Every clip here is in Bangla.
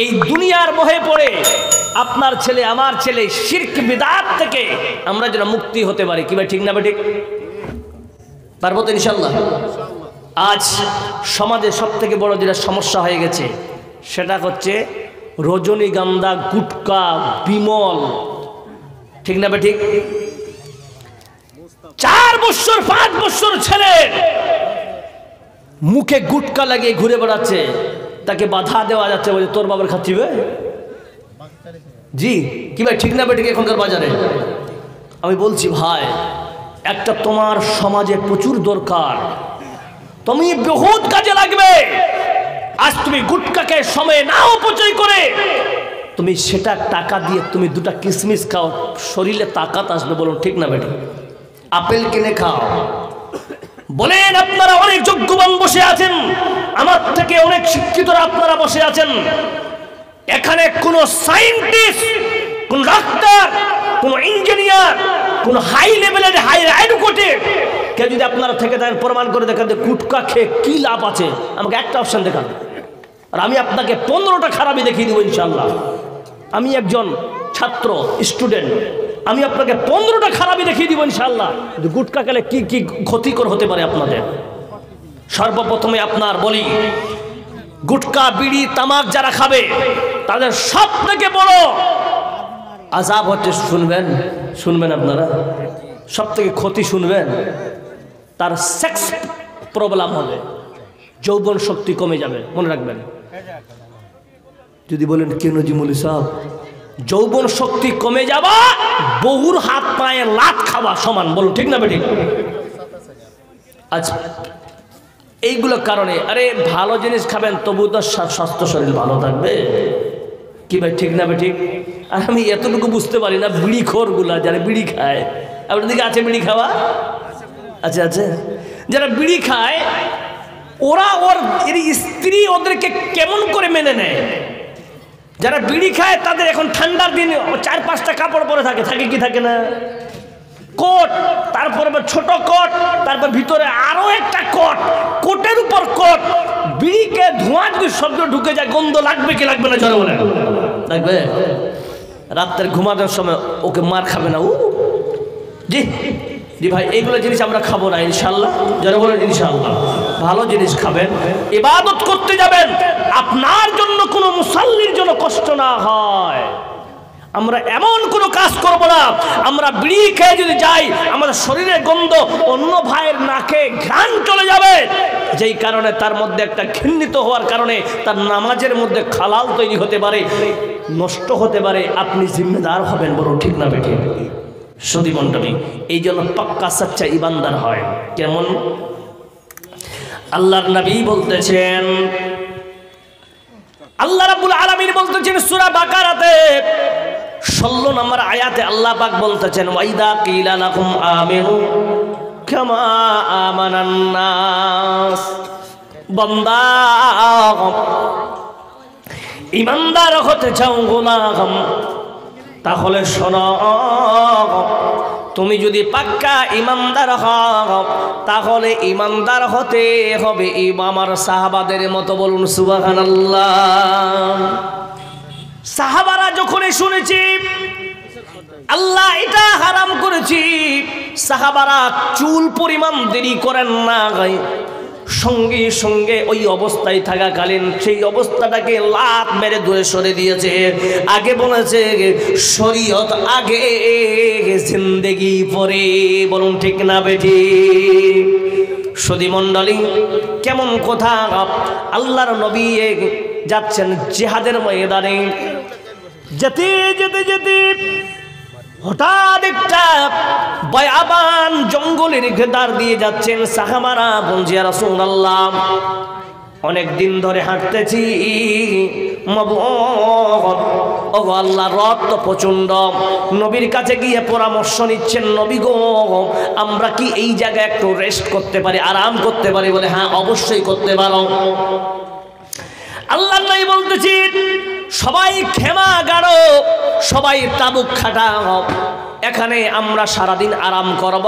এই দুনিয়ার মোহে পড়ে আপনার ছেলে আমার ছেলে শিরক বিদআত থেকে আমরা যেন মুক্তি হতে পারি। কি ভাই ঠিক না ভাই ঠিক? পারবো তো ইনশাআল্লাহ? আজ সমাজে সবথেকে বড় যেটা সমস্যা হয়ে গেছে সেটা হচ্ছে রজনীগন্ধা, গুটকা, বিমল। ঠিক না ভাই ঠিক? 4 বছর 5 বছর ছেলে মুখে গুটকা লাগিয়ে ঘুরে বেড়াচ্ছে, তাকে বাধা দেওয়া যাচ্ছে, বলে তোর বাবার খাচ্ছিবে। জি কি ভাই ঠিক না ভাই ঠিক? এখনকার বাজারে আমি বলছি ভাই, একটা তোমার সমাজে প্রচুর দরকার, তুমি বহুত কাজে লাগবে। আজ তুমি গুটকাকে সময় না অপচয় করে তুমি সেটা টাকা দিয়ে তুমি 2টা কিশমিশ খাও, শরীরে তাকাত আসবে। বলুন ঠিক না বেটি? আপেল কিনে খাও। বলেন আপনারা অনেক যোগ্যবান বসে আছেন, আমার থেকে অনেক শিক্ষিতরা আপনারা বসে আছেন। এখানে কোনো সায়েন্টিস্ট, কোন ডাক্তার, কোন ইঞ্জিনিয়ার, কোন হাই লেভেলের হাই এডুকেটেড কেউ যদি আপনারা থেকে দেন প্রমাণ করে দেখান যে গুটকা খেয়ে কি লাভ আছে, আমাকে একটা অপশন দেখান, আর আমি আপনাকে 15টা খারাপই দেখিয়ে দেবো ইনশাআল্লাহ। আমি একজন ছাত্র স্টুডেন্ট, আমি আপনাকে 15টা খারাপই দেখিয়ে দিব ইনশাআল্লাহ। গুটকা খেলে কি কি ক্ষতিকর হতে পারে আপনাদের। সর্বপ্রথমে আপনার বলি, গুটকা, বিড়ি, তামাক যারা খাবে তাদের সব থেকে বড় আযাব হচ্ছে, শুনবেন আপনারা, সব থেকে ক্ষতি শুনবেন, তার সেক্স প্রবলেম হবে, যৌবন শক্তি কমে যাবে। মনে রাখবেন। যদি বলেন কেন জিমুল সাহেব? যৌবন শক্তি কমে যাবা বহুর হাত পায়ে লাত খাওয়া সমান। বলুন ঠিক না বেঠিক? আচ্ছা, এইগুলোর কারণে আরে ভালো জিনিস খাবেন তবু তো স্বাস্থ্য শরীর ভালো থাকবে। কি ভাই ঠিক না বেঠিক? আর আমি এতটুকু বুঝতে পারি না, বিড়ি খোরগুলা যারা বিড়ি খায়, আপনার দিকে আছে বিড়ি খাওয়া? আচ্ছা আচ্ছা, যারা বিড়ি খায় ওরা এর স্ত্রী ওদেরকে কেমন করে মেনে নেয়? যারা বিড়ি খায় তাদের এখন ঠান্ডার দিনে 4-5টা কাপড় পরে থাকে কি থাকে না? কোট, তারপরে ছোট কোট, তারপর ভিতরে আরো একটা কোট, কোটের উপর কোট। বিড়িকে ধোঁয়া যদি শব্দ ঢুকে যায় গন্ধ লাগবে কি লাগবে না? জোরে বলেন। লাগবে। রাত্রের ঘুমানোর সময় ওকে মার খাবে না? জি জি ভাই, এইগুলো জিনিস আমরা খাবো না ইনশাআল্লাহ। যারা বলেন ইনশাআল্লাহ ভালো জিনিস খাবেন, ইবাদত করতে যাবেন, আপনার জন্য কোনো মুসাল্লির জন্য কষ্ট না হয়। আমরা এমন কোনো কাজ করব না, আমরা বিড়ি খেয়ে যদি যাই আমাদের শরীরের গন্ধ অন্য ভাইয়ের নাকে ঘ্রাণ চলে যাবে, যেই কারণে তার মধ্যে একটা ঘৃণিত হওয়ার কারণে তার নামাজের মধ্যে খালাল তৈরি হতে পারে, নষ্ট হতে পারে। আপনি জিম্মেদার হবেন। বড় ঠিক না বেঠি? সদী মণ্ডলী, এই জন্য পাক্কা সচ্চা ইমানদার হয়। কেমন? আল্লাহর নবী বলতেছেন, আল্লাহ রাব্বুল আলামিন বলতেছেন সূরা বাকারাতে 16 নম্বর আয়াতে আল্লাহ পাক বলতেছেন, ওয়াইদা কিলা লাকুম আমিনু কামা আমানান নাস। বান্দা, ইমানদার হতে চাও গোলাম, তাহলে শোনো, তুমি যদি পাক্কা ইমানদার হও তাহলে ইমানদার হতে হবে আমার সাহাবাদের মতো। বলুন সুবহানাল্লাহ। সাহাবারা যখনই শুনেছি আল্লাহ এটা হারাম করেছি, সাহাবারা চুল পরিমাণ দেরি করেন না, সঙ্গে সঙ্গে ওই অবস্থায় থাকাকালীন সেই অবস্থাটাকে লাত মেরে দূরে সরে দিয়েছে। আগে বলেছে শরীয়ত আগে, জিন্দেগি পরে। বলুন ঠিক না বেঠি? সদী মণ্ডলী, কেমন কথা! আল্লাহর নবী যাচ্ছেন জিহাদের ময়দানে, যেতে যেতে যেতে হঠাৎ একটা বয়াবান জঙ্গলের ঘেদার দিয়ে যাচ্ছেন। সাহাবারা বলছে, ইয়া রাসূলুল্লাহ, অনেক দিন ধরে হাঁটতেছি, ওগো আল্লাহ, রথ তো প্রচন্ড। নবীর কাছে গিয়ে পরামর্শ নিচ্ছেন, নবী গো, আমরা কি এই জায়গায় একটু রেস্ট করতে পারি, আরাম করতে পারি? বলে হ্যাঁ, অবশ্যই করতে পারো। আল্লাহ নবী বলতেছি, সবাই খেমা গাড়ো, সবাই তাবুক খাটাও, এখানে আমরা সারাদিন আরাম করব।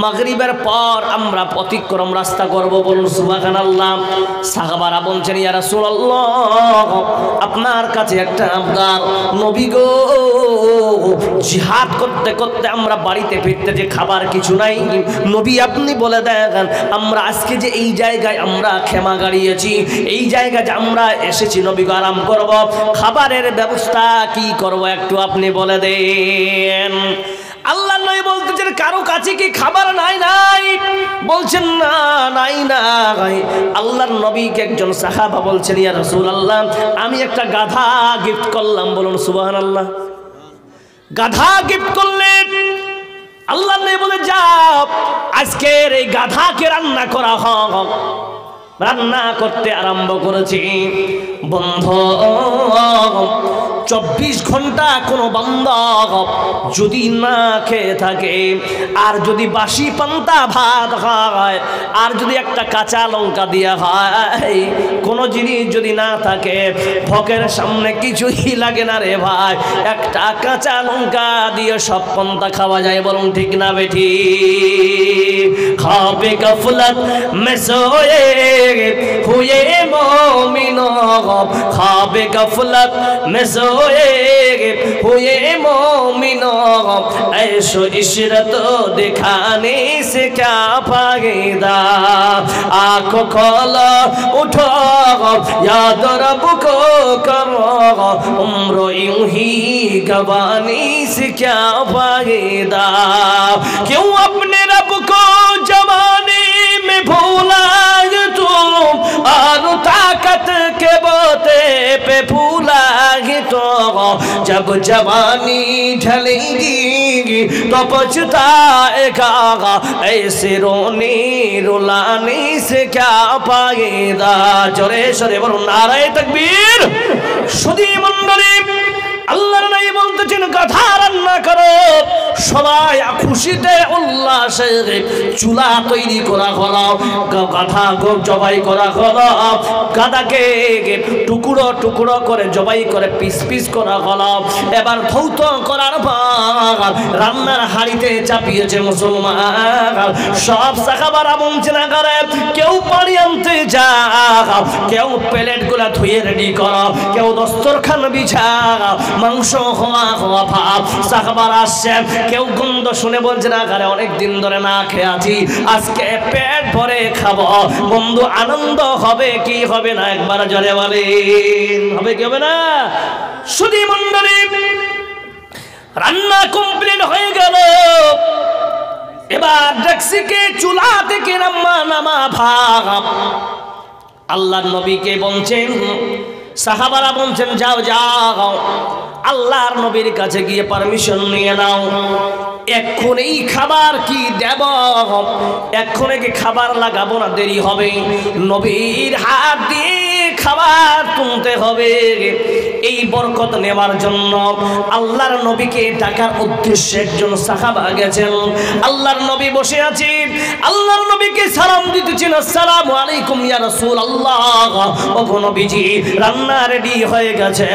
মাগরিবের পর আমরা অতিক্রম রাস্তা করব, বলুন সুবহানাল্লাহ। সাহাবারা বলছেন ইয়া রাসূলুল্লাহ, আপনার কাছে একটা আবদার, নবী গো, জিহাদ করতে করতে আমরা বাড়িতে ফিরতে যে খাবার কিছু নাই, নবী আপনি বলে দেন আমরা আজকে যে এই জায়গায় আমরা ক্ষমা গাড়িয়েছি, এই জায়গায় যে আমরা এসেছি নবী গো আরাম করব, খাবারের ব্যবস্থা কি করব একটু আপনি বলে দেন। আল্লাহ নবী বলতেছেন কারো কাছে কি খাবার নাই? নাই বলছেন না, নাই নাই। আল্লাহর নবীকে একজন সাহাবা বলছেন ইয়া রাসূলুল্লাহ, আমি একটা গাধা গিফট করলাম, বলুন সুবহানাল্লাহ। গাধা গিফট করলেন। আল্লাহ নবী বলে যাও আজকের এই গাধাকে রান্না করা হোক। রান্না করতে আরম্ভ করেছি। বন্ধু 24 ঘন্টা কোনো বান্দা যদি না খেয়ে থাকে, আর যদি বাসি পান্তা ভাত হয়, আর যদি একটা কাঁচা লঙ্কা দেওয়া হয়, কোনো জিনিস যদি না থাকে, ভোগের সামনে কিছুই লাগে না রে ভাই, একটা কাঁচা লঙ্কা দিয়ে সব পান্তা খাওয়া যায়, বলুন ঠিক না বেঠি? খাবে গফলত মে সোয়ে হুয়ে মোমিন, খাবে গফলত মে সোয়ে হুয়ে मोमिन, ऐशो इशरत दिखाने से क्या फायदा, आँखों खोलो उठो याद रब को करो, उम्र यूं ही गवानी से क्या फायदा, क्यों अपने रब को जवानी में भूला तुम, और ताकत के बोते पे भूला तो, जब जवानी ढलेगी तो पछताएगा, ऐसे रोने रुलाने से क्या फायदा। जोरे सोरे बोलुन नाराए तकबीर। सुधी मंडली আল্লাহর নবী বলতেছেন গাধা রান্না করো, সবাই খুশিতে উল্লাসে চুলা তৈরি করা হলো, গাধা জবাই করা হলো, গাধাকে টুকরো টুকরো করে জবাই করে পিস পিস করা হলো। এবার ধৌত করার পর রান্নার হাঁড়িতে চাপিয়েছে মুসলমান। সব সাহাবারা বলছে না করে, কেউ পানি আনতে যাও, কেউ প্লেটগুলা ধুয়ে রেডি করো, কেউ দস্তরখান বিছাও, মাংস হওয়া হওয়া ভাব। সাহাবারা আসছে, কেউ গন্ধ শুনে বলছে না করে অনেক দিন ধরে না খেয়ে আছি, আজকে পেট ভরে খাবো। বন্ধু আনন্দ হবে কি হবে না একবার জোরে বলেন, হবে কি হবে না? সুধী মণ্ডলী রান্না কমপ্লিট হয়ে গেল। এবার ডেক্সিকে চুলা থেকে নামা ভাব। আল্লাহর নবীকে বলছেন, সাহাবারা বলছেন যাও যাও আল্লাহর নবীর কাছে গিয়ে পারমিশন নিয়ে নাও, এক্ষুনি খাবার কি দেব, এক্ষুনি কি খাবার লাগাবো না দেরি হবে, নবীর হাত দিয়ে খাবার তুলতে হবে। এই বরকত নেওয়ার জন্য আল্লাহর নবীকে ডাকার উদ্দেশ্যে একজন সাহাবা গেছেন। আল্লাহর নবী বসে আছে, আল্লাহর নবীকে সালাম দিতেছেন, আসসালামু আলাইকুম ইয়া রাসূলুল্লাহ। ওগো নবীজি, রান্না রেডি হয়ে গেছে।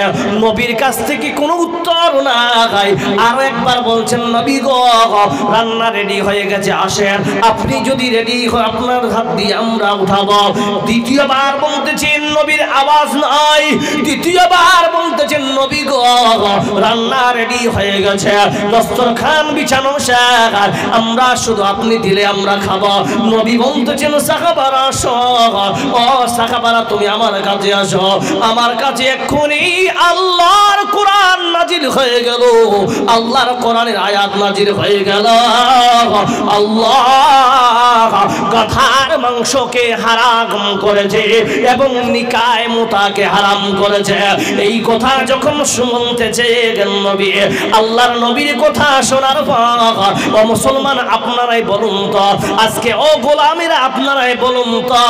নবীর কাছ থেকে কোনো উত্তর নাই। আর একবার বলছেন, নবী গো রান্না রেডি হয়ে গেছে, আসেন, আপনি যদি রেডি হয় আপনার হাত দিয়ে আমরা উঠাবো। দ্বিতীয়বার বলতেছেন, নবীর আওয়াজ নাই। তৃতীয়বার বলতেছেন, নবী গো রান্না রেডি হয়ে গেছে, দস্তরখান বিছানো শেষ, আমরা শুধু আপনি দিলে আমরা খাবো। নবী বলতেছেন, সাহাবারা আসো, ও সাহাবারা তুমি আমার কাছে আসো, আমার কাছে এক্ষুনি আল্লাহর কোরআন নাজিল হয়ে গেল, আল্লাহর কোরআনের আয়াত নাজিল হয়ে গেল। আল্লাহ গাধার মাংসকে হারাম করেছে এবং নিকায় মুতাকে হারাম করেছে। এই কথা যখন শুনতেছে নবী, আল্লাহর নবীর কথা শোনার পর, ও মুসলমান আপনারাই বলুন তো আজকে, ও গোলামেরা আপনারাই বলুন তো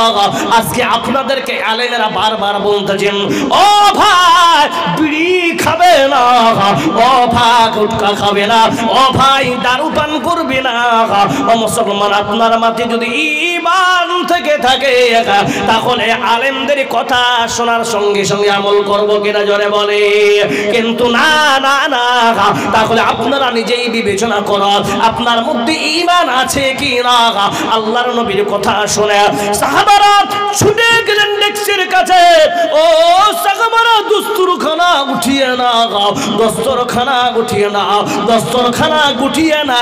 আজকে আপনাদেরকে আলেমেরা বারবার বলতেছেন, ও ভাই বিড়ি খাবে না, ও ভাই গুটখা খাবে না, ও ভাই দারু পান করবে না। ও মুসলমান আপনার মাঝে যদি ঈমান থেকে থাকে তাহলে আলেমদের কথা শোনার সঙ্গে সঙ্গে আমল করব কিনা জোরে বলে। কিন্তু না না না, তাহলে আপনারা নিজেই বিবেচনা করো আপনার মধ্যে ঈমান আছে কি না। আল্লাহর নবীর কথা শুনে সাহাবারা ছুটে গেলেন ডেস্কের কাছে। ও সাহাবারা দস্তরখানা উঠিয়ে না, দস্তরখানা গুটিয়ে না, দস্তরখানা গুটিয়ে না।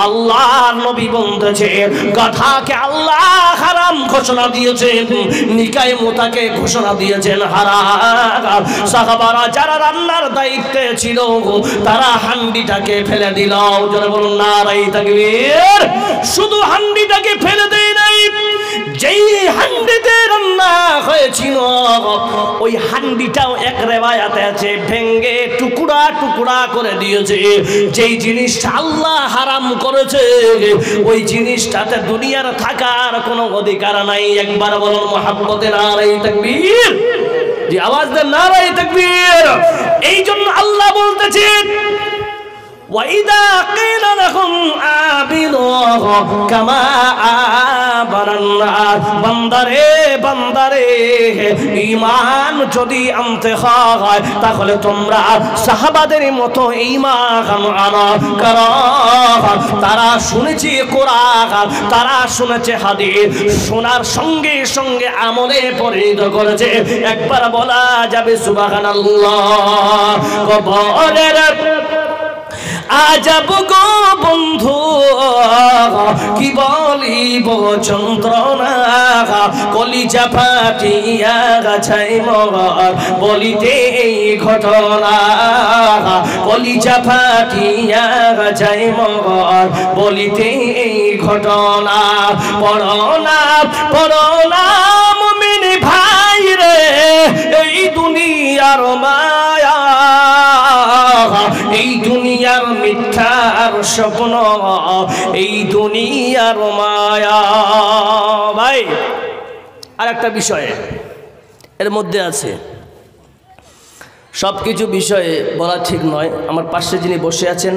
আল্লাহর নবী বলতেছে গাধাকে আল্লাহ হারাম ঘোষণা দিয়েছেন, নিকায় মোতাকে ঘোষণা দিয়েছেন হারাম। সাহাবারা যারা রান্নার দায়িত্বে ছিল তারা হান্ডিটাকে ফেলে দিল। জোরে বলুন নারায়ে তাকবীর। শুধু হান্ডিটাকে ফেলে দেয় নাই, যেই হান্ডিতে রান্না হয়েছিল ওই হান্ডিটাও এক রিওয়ায়াতে আছে ভেঙ্গে টুকরা টুকরা করে দিয়েছে। যেই জিনিসটা আল্লাহ হারাম করেছে ওই জিনিসটাতে দুনিয়ার থাকার কোনো অধিকার নাই। একবার বলুন মুহাব্বতে নারায়ে তাকবীর। যে আওয়াজ দেন নারায়ে তাকবীর। এই জন্য আল্লাহ বলতেছেন وَإِذَا قِيلَ لَهُمْ آمِنُوا كَمَا آمَنَ النَّاسُ বান্দারে বান্দারে ঈমান যদি আনতে হয় তাহলে তোমরা সাহাবাদের মতো ঈমান আনো। কারণ তারা শুনেছে কোরআন, তারা শুনেছে হাদিস, শোনার সঙ্গে সঙ্গে আমলে পরিণত করেছে। একবার বলা যাবে সুবহানাল্লাহ। কবরের আজাব গো বন্ধু কি বলিব যন্ত্রণা, কলিজা ফাটিয়া গাছাই মগর বলিতে এই ঘটনা, কলিজা ফাটিয়া গাছাই মগর বলিতে এই ঘটনা। পড়না পড়না মুমিন ভাই রে এই দুনিয়ার মায়া, এই দুনিয়ার মিথ্যার স্বপ্ন, এই দুনিয়ার মায়া। ভাই আর একটা বিষয় এর মধ্যে আছে, সব কিছু বিষয়ে বলা ঠিক নয়। আমার পাশে যিনি বসে আছেন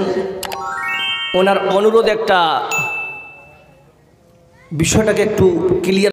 ওনার অনুরোধ একটা বিষয়টাকে একটু ক্লিয়ার